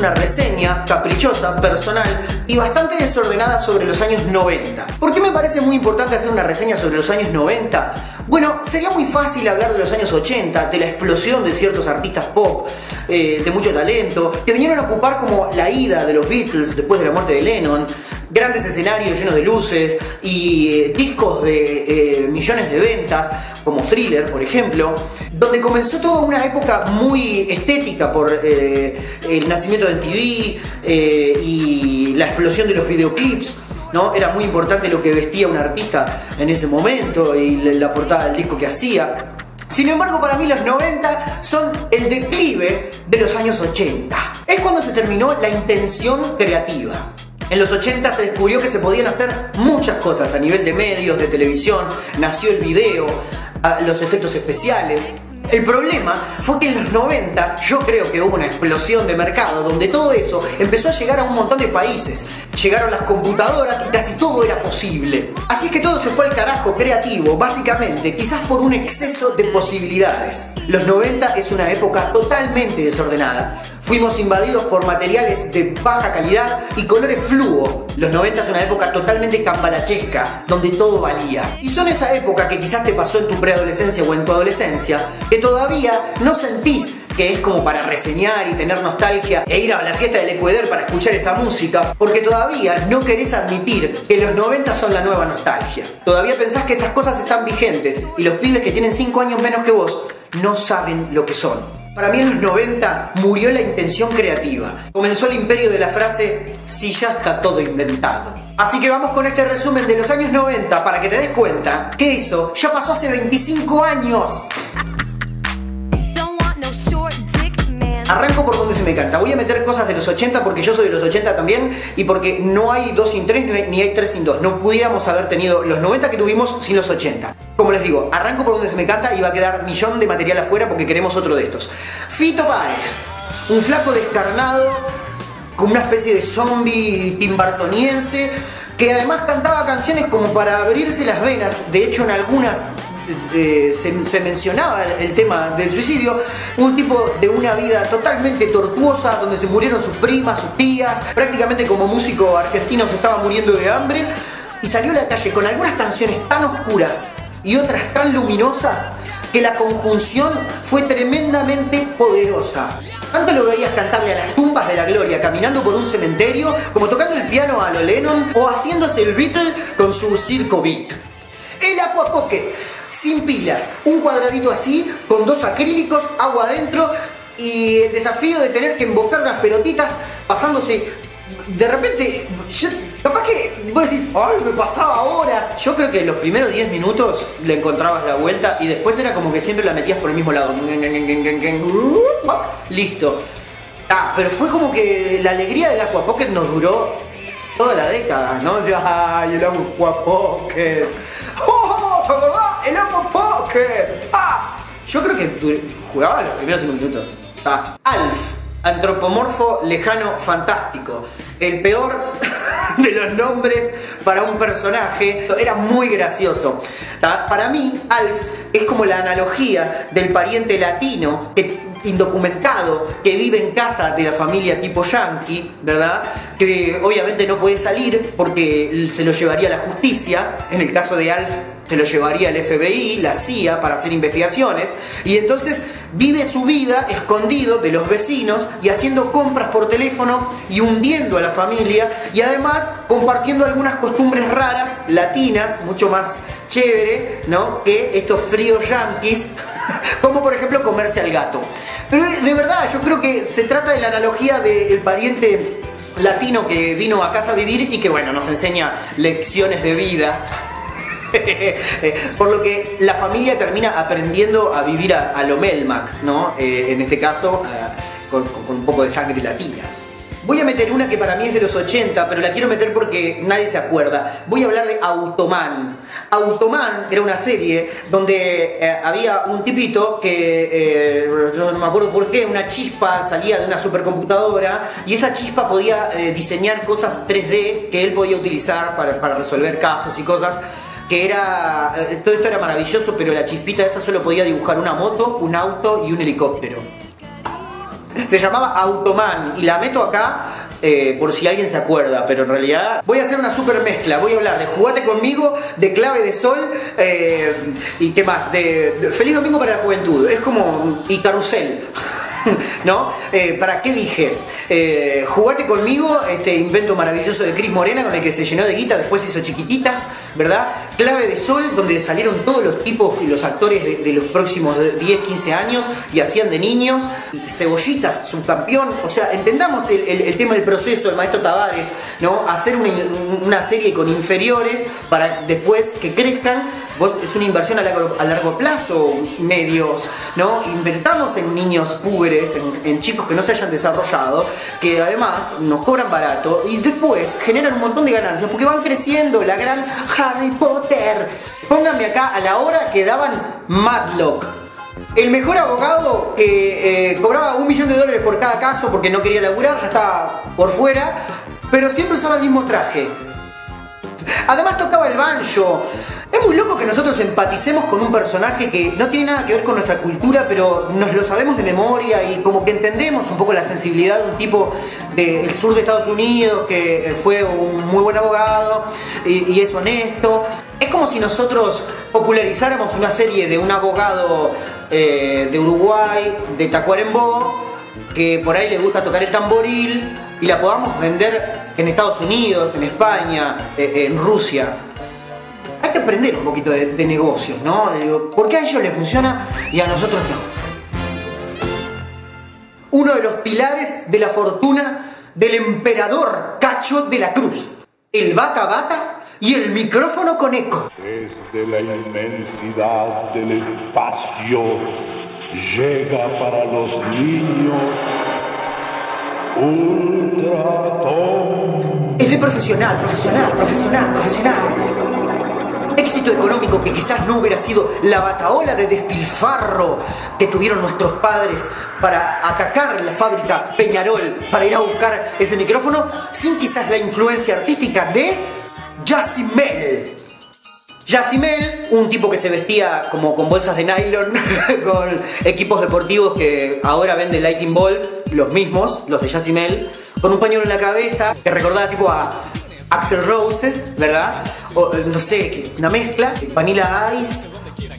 una reseña caprichosa, personal y bastante desordenada sobre los años 90. ¿Por qué me parece muy importante hacer una reseña sobre los años 90? Bueno, sería muy fácil hablar de los años 80, de la explosión de ciertos artistas pop, de mucho talento, que vinieron a ocupar como la ida de los Beatles después de la muerte de Lennon, grandes escenarios llenos de luces y discos de millones de ventas, como Thriller, por ejemplo, donde comenzó toda una época muy estética por el nacimiento de MTV y la explosión de los videoclips, ¿no? Era muy importante lo que vestía un artista en ese momento y la portada del disco que hacía. Sin embargo, para mí los 90 son el declive de los años 80. Es cuando se terminó la intención creativa. En los 80 se descubrió que se podían hacer muchas cosas a nivel de medios, de televisión, nació el video, los efectos especiales. El problema fue que en los 90 yo creo que hubo una explosión de mercado donde todo eso empezó a llegar a un montón de países. Llegaron las computadoras y casi todo era posible. Así es que todo se fue al carajo creativo, básicamente, quizás por un exceso de posibilidades. Los 90 es una época totalmente desordenada. Fuimos invadidos por materiales de baja calidad y colores fluo. Los 90 es una época totalmente cambalachesca, donde todo valía. Y son esa época que quizás te pasó en tu preadolescencia o en tu adolescencia, que todavía no sentís que es como para reseñar y tener nostalgia e ir a la fiesta del Ecuador para escuchar esa música, porque todavía no querés admitir que los 90 son la nueva nostalgia. Todavía pensás que esas cosas están vigentes y los pibes que tienen 5 años menos que vos no saben lo que son. Para mí en los 90 murió la intención creativa. Comenzó el imperio de la frase, si ya está todo inventado. Así que vamos con este resumen de los años 90 para que te des cuenta que eso ya pasó hace 25 años. Arranco por donde se me canta. Voy a meter cosas de los 80 porque yo soy de los 80 también y porque no hay 2 sin 3 ni hay 3 sin 2. No pudiéramos haber tenido los 90 que tuvimos sin los 80. Como les digo, arranco por donde se me canta y va a quedar millón de material afuera porque queremos otro de estos. Fito Páez, un flaco descarnado con una especie de zombie timbartoniense que además cantaba canciones como para abrirse las venas. De hecho, en algunas se mencionaba el tema del suicidio. Un tipo de una vida totalmente tortuosa donde se murieron sus primas, sus tías, prácticamente como músico argentino se estaba muriendo de hambre y salió a la calle con algunas canciones tan oscuras y otras tan luminosas que la conjunción fue tremendamente poderosa. Tanto lo veías cantarle a las tumbas de la gloria, caminando por un cementerio, como tocando el piano a lo Lennon o haciéndose el Beatle con su Circo Beat. El Aqua Pocket, sin pilas, un cuadradito así, con 2 acrílicos, agua adentro y el desafío de tener que embocar unas pelotitas pasándose. De repente, capaz que vos decís, ¡ay, me pasaba horas! Yo creo que los primeros 10 minutos le encontrabas la vuelta y después era como que siempre la metías por el mismo lado. Listo. Pero fue como que la alegría del Aqua Pocket nos duró toda la década, ¿no? ¡Ay, el Aqua Pocket! ¡Oh, ¿te acordás? ¡El Aqua Pocket! Yo creo que jugaba los primeros 5 minutos. Alf, antropomorfo, lejano, fantástico. El peor de los nombres para un personaje. Era muy gracioso. Para mí, Alf es como la analogía del pariente latino indocumentado que vive en casa de la familia tipo yankee, ¿verdad? Que obviamente no puede salir porque se lo llevaría a la justicia. En el caso de Alf se lo llevaría el FBI, la CIA, para hacer investigaciones, y entonces vive su vida escondido de los vecinos y haciendo compras por teléfono y hundiendo a la familia y además compartiendo algunas costumbres raras, latinas, mucho más chévere, ¿no? Que estos fríos yanquis, como por ejemplo comerse al gato. Pero de verdad, yo creo que se trata de la analogía del pariente latino que vino a casa a vivir y que, bueno, nos enseña lecciones de vida. Por lo que la familia termina aprendiendo a vivir a lo Melmac, ¿no? En este caso, con un poco de sangre latina. Voy a meter una que para mí es de los 80, pero la quiero meter porque nadie se acuerda. Voy a hablar de Automan. Automan era una serie donde había un tipito que, no me acuerdo por qué, una chispa salía de una supercomputadora y esa chispa podía diseñar cosas 3D que él podía utilizar para resolver casos y cosas. Que era, todo esto era maravilloso, pero la chispita esa solo podía dibujar una moto, un auto y un helicóptero. Se llamaba Automan y la meto acá por si alguien se acuerda, pero en realidad voy a hacer una super mezcla. Voy a hablar de Jugate Conmigo, de Clave de Sol y qué más, de Feliz Domingo para la Juventud. Es como... y Carrusel. ¿No? ¿Para qué dije? Jugate Conmigo, este invento maravilloso de Cris Morena con el que se llenó de guita, después hizo Chiquititas, ¿verdad? Clave de Sol, donde salieron todos los tipos y los actores de los próximos 10, 15 años y hacían de niños. Cebollitas, subcampeón, o sea, entendamos el tema del proceso del maestro Tavares, ¿no? Hacer una serie con inferiores para después que crezcan. Es una inversión a largo plazo, medios, ¿no? Invertamos en niños púberes, en chicos que no se hayan desarrollado, que además nos cobran barato y después generan un montón de ganancias porque van creciendo, la gran Harry Potter. Pónganme acá a la hora que daban Matlock. El mejor abogado que cobraba $1 millón por cada caso porque no quería laburar, ya estaba por fuera, pero siempre usaba el mismo traje. Además tocaba el banjo. Es muy loco que nosotros empaticemos con un personaje que no tiene nada que ver con nuestra cultura, pero nos lo sabemos de memoria y como que entendemos un poco la sensibilidad de un tipo del sur de Estados Unidos que fue un muy buen abogado y es honesto. Es como si nosotros popularizáramos una serie de un abogado de Uruguay, de Tacuarembó, que por ahí le gusta tocar el tamboril y la podamos vender en Estados Unidos, en España, en Rusia. Hay que aprender un poquito de negocios, ¿no? ¿Por qué a ellos les funciona y a nosotros no? Uno de los pilares de la fortuna del emperador Cacho de la Cruz. El bata bata y el micrófono con eco. Desde la inmensidad del espacio llega para los niños Ultraton. Es de profesional. Éxito económico que quizás no hubiera sido la bataola de despilfarro que tuvieron nuestros padres para atacar la fábrica Peñarol para ir a buscar ese micrófono sin quizás la influencia artística de Yacimel. Yacimel, un tipo que se vestía como con bolsas de nylon, con equipos deportivos que ahora vende Lightning Bolt, los mismos, los de Yacimel, con un pañuelo en la cabeza que recordaba tipo a Axl Roses, ¿verdad? O no sé, una mezcla, Vanilla Ice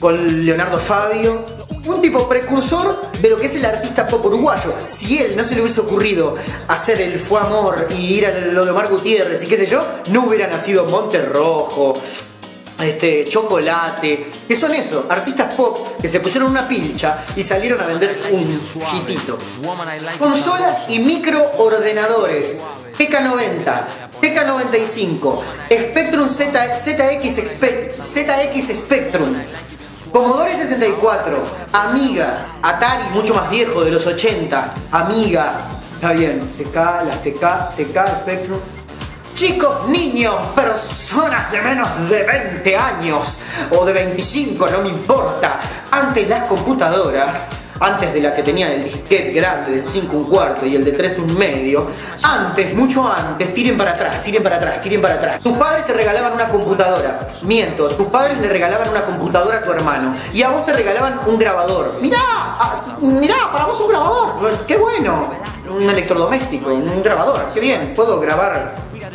con Leonardo Fabio. Un tipo precursor de lo que es el artista pop uruguayo. Si él no se le hubiese ocurrido hacer el Fue Amor y ir a lo de Omar Gutiérrez y qué sé yo, no hubiera nacido Monterrojo, Chocolate, que son eso, artistas pop que se pusieron una pilcha y salieron a vender un hitito. Consolas y microordenadores, TK90, TK95, Spectrum ZX Spectrum, Commodore 64, Amiga, Atari mucho más viejo de los 80, Amiga, está bien, TK, Spectrum. Chicos, niños, personas de menos de 20 años o de 25, no me importa. Antes las computadoras, antes de la que tenía el disquete grande del 5 1/4 y el de 3 1/2, antes, mucho antes, tiren para atrás. Tus padres te regalaban una computadora. Miento, tus padres le regalaban una computadora a tu hermano y a vos te regalaban un grabador. Mirá, para vos un grabador. Pues, qué bueno. Un electrodoméstico, un grabador. Qué bien, puedo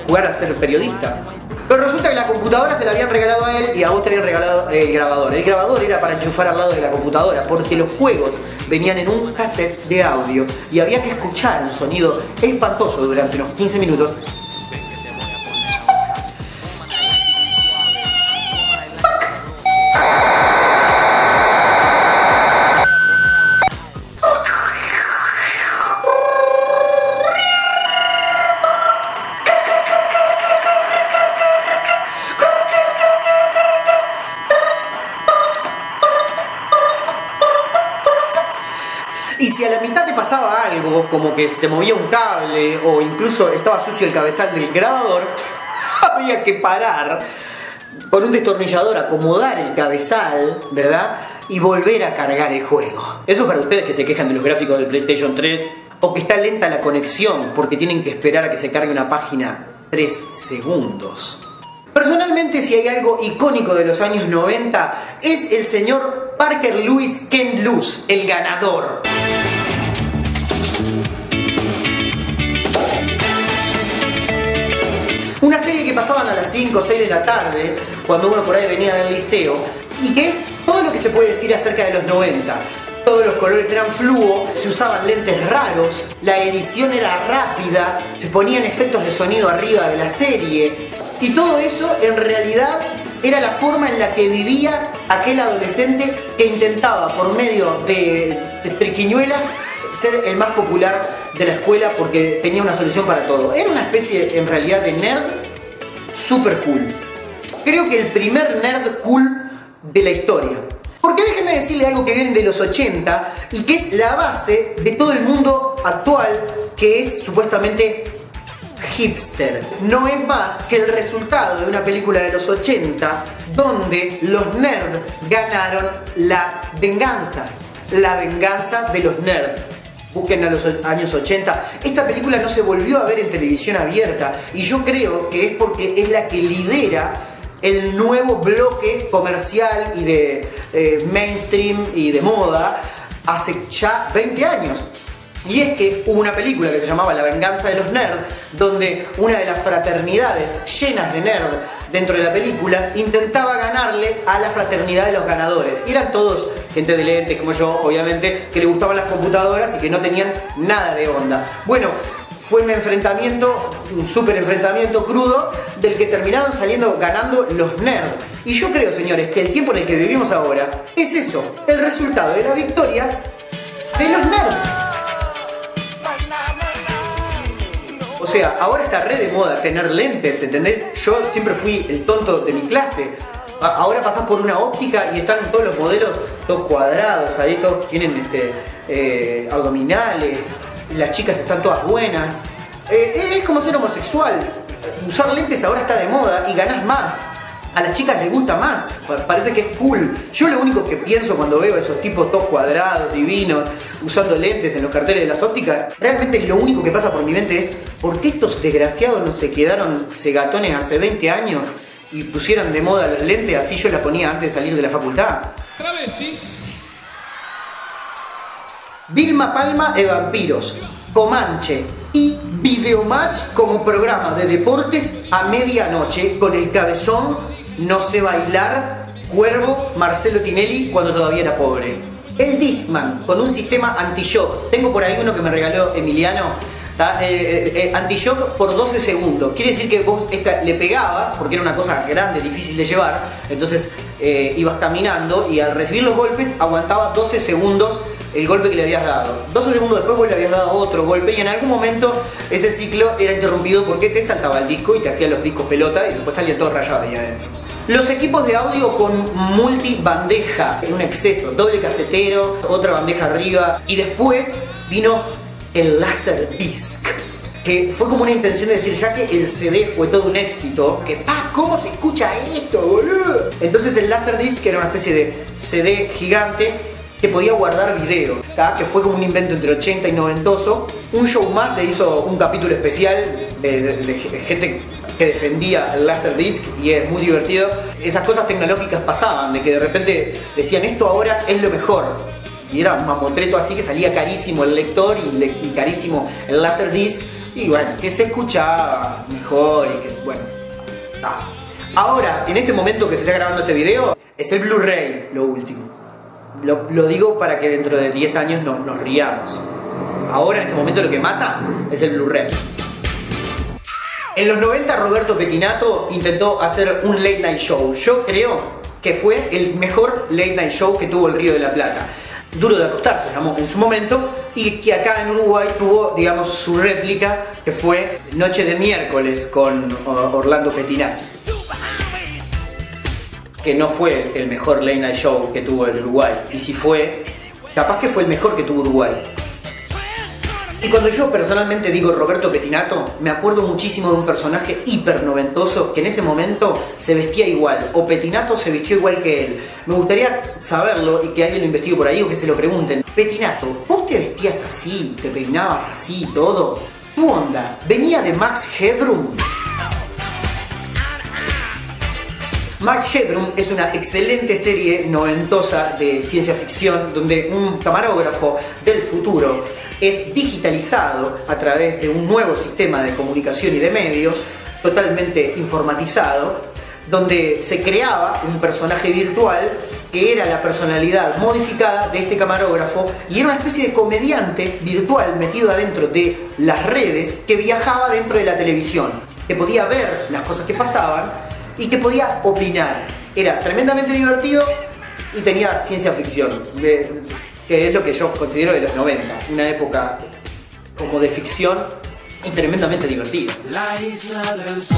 jugar a ser periodista. Pero resulta que la computadora se la habían regalado a él y a vos te habían regalado el grabador. El grabador era para enchufar al lado de la computadora porque los juegos venían en un cassette de audio y había que escuchar un sonido espantoso durante unos 15 minutos. Y si a la mitad te pasaba algo, como que se te movía un cable o incluso estaba sucio el cabezal del grabador, había que parar con un destornillador, acomodar el cabezal, ¿verdad? Y volver a cargar el juego. Eso es para ustedes que se quejan de los gráficos del PlayStation 3 o que está lenta la conexión porque tienen que esperar a que se cargue una página 3 segundos. Personalmente, si hay algo icónico de los años 90 es el señor Parker Lewis Kent Luz, el ganador. pasaban a las 5 o 6 de la tarde, cuando uno por ahí venía del liceo, y que es todo lo que se puede decir acerca de los 90. Todos los colores eran fluo, se usaban lentes raros, la edición era rápida, se ponían efectos de sonido arriba de la serie, y todo eso en realidad era la forma en la que vivía aquel adolescente que intentaba por medio de triquiñuelas ser el más popular de la escuela porque tenía una solución para todo. Era una especie en realidad de nerd super cool. Creo que el primer nerd cool de la historia. Porque déjenme decirle algo que viene de los 80 y que es la base de todo el mundo actual, que es supuestamente hipster. No es más que el resultado de una película de los 80 donde los nerds ganaron la venganza de los nerds. Busquen a los años 80. Esta película no se volvió a ver en televisión abierta y yo creo que es porque es la que lidera el nuevo bloque comercial y de mainstream y de moda hace ya 20 años. Y es que hubo una película que se llamaba La venganza de los nerds, donde una de las fraternidades llenas de nerds dentro de la película intentaba ganarle a la fraternidad de los ganadores. Y eran todos gente de lentes como yo, obviamente, que le gustaban las computadoras y que no tenían nada de onda. Bueno, fue un enfrentamiento, un super enfrentamiento crudo, del que terminaron saliendo ganando los nerds. Y yo creo, señores, que el tiempo en el que vivimos ahora es eso, el resultado de la victoria de los nerds. O sea, ahora está re de moda tener lentes, ¿entendés? Yo siempre fui el tonto de mi clase. Ahora pasás por una óptica y están todos los modelos, todos cuadrados, ahí todos tienen abdominales, las chicas están todas buenas. Es como ser homosexual. Usar lentes ahora está de moda y ganás más. A las chicas les gusta más, parece que es cool. Yo lo único que pienso cuando veo a esos tipos todos cuadrados, divinos, usando lentes en los carteles de las ópticas, realmente lo único que pasa por mi mente es ¿por qué estos desgraciados no se quedaron cegatones hace 20 años y pusieron de moda los lentes? Así yo la ponía antes de salir de la facultad. Travestis. Vilma Palma de Vampiros, Comanche y Videomatch como programa de deportes a medianoche con el cabezón No sé bailar, Cuervo, Marcelo Tinelli cuando todavía era pobre. El Discman con un sistema anti-shock. Tengo por ahí uno que me regaló Emiliano. Anti-shock por 12 segundos. Quiere decir que vos le pegabas, porque era una cosa grande, difícil de llevar. Entonces ibas caminando y al recibir los golpes aguantaba 12 segundos el golpe que le habías dado. 12 segundos después vos le habías dado otro golpe y en algún momento ese ciclo era interrumpido porque te saltaba el disco y te hacía los discos pelota y después salía todo rayado ahí adentro. Los equipos de audio con multibandeja, un exceso, doble casetero, otra bandeja arriba y después vino el Laserdisc, que fue como una intención de decir, ya que el CD fue todo un éxito, que ¿cómo se escucha esto, boludo? Entonces el Laserdisc era una especie de CD gigante que podía guardar video, que fue como un invento entre 80 y noventoso. Un show más le hizo un capítulo especial de gente que defendía el Laserdisc y es muy divertido. Esas cosas tecnológicas pasaban, de que de repente decían esto ahora es lo mejor. Y era un mamotreto así que salía carísimo el lector y carísimo el Laserdisc. Y bueno, que se escuchaba mejor y que bueno. Ahora, en este momento que se está grabando este video, es el Blu-ray lo último. Lo digo para que dentro de 10 años nos riamos. Ahora, en este momento, lo que mata es el Blu-ray. En los 90 Roberto Pettinato intentó hacer un late night show. Yo creo que fue el mejor late night show que tuvo el Río de la Plata. Duro de acostarse, se llamó en su momento, y que acá en Uruguay tuvo, digamos, su réplica, que fue Noche de Miércoles con Orlando Pettinato. Que no fue el mejor late night show que tuvo el Uruguay. Y si fue, capaz que fue el mejor que tuvo Uruguay. Y cuando yo personalmente digo Roberto Pettinato, me acuerdo muchísimo de un personaje hiper noventoso que en ese momento se vestía igual, o Pettinato se vistió igual que él. Me gustaría saberlo y que alguien lo investigue por ahí o que se lo pregunten. Pettinato, ¿vos te vestías así, te peinabas así y todo? ¿Tu onda venía de Max Headroom? Max Headroom es una excelente serie noventosa de ciencia ficción donde un camarógrafo del futuro es digitalizado a través de un nuevo sistema de comunicación y de medios totalmente informatizado, donde se creaba un personaje virtual que era la personalidad modificada de este camarógrafo y era una especie de comediante virtual metido adentro de las redes que viajaba dentro de la televisión, que podía ver las cosas que pasaban y que podía opinar. Era tremendamente divertido y tenía ciencia ficción, que es lo que yo considero de los 90, una época como de ficción y tremendamente divertida. La isla del sol.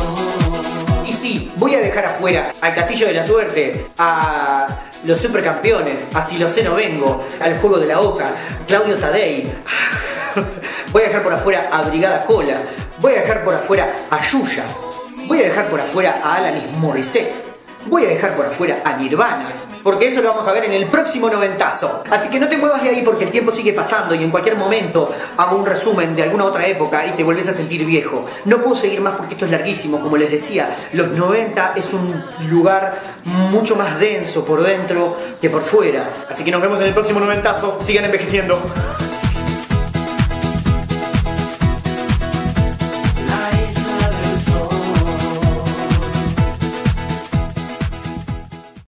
Y sí, voy a dejar afuera al Castillo de la Suerte, a los Supercampeones, a Si lo sé no vengo, al Juego de la Oca, Claudio Tadei. Voy a dejar por afuera a Brigada Cola, voy a dejar por afuera a Yuya, voy a dejar por afuera a Alanis Morissette, voy a dejar por afuera a Nirvana, porque eso lo vamos a ver en el próximo noventazo. Así que no te muevas de ahí porque el tiempo sigue pasando y en cualquier momento hago un resumen de alguna otra época y te volvés a sentir viejo. No puedo seguir más porque esto es larguísimo. Como les decía, los 90 es un lugar mucho más denso por dentro que por fuera. Así que nos vemos en el próximo noventazo. Sigan envejeciendo.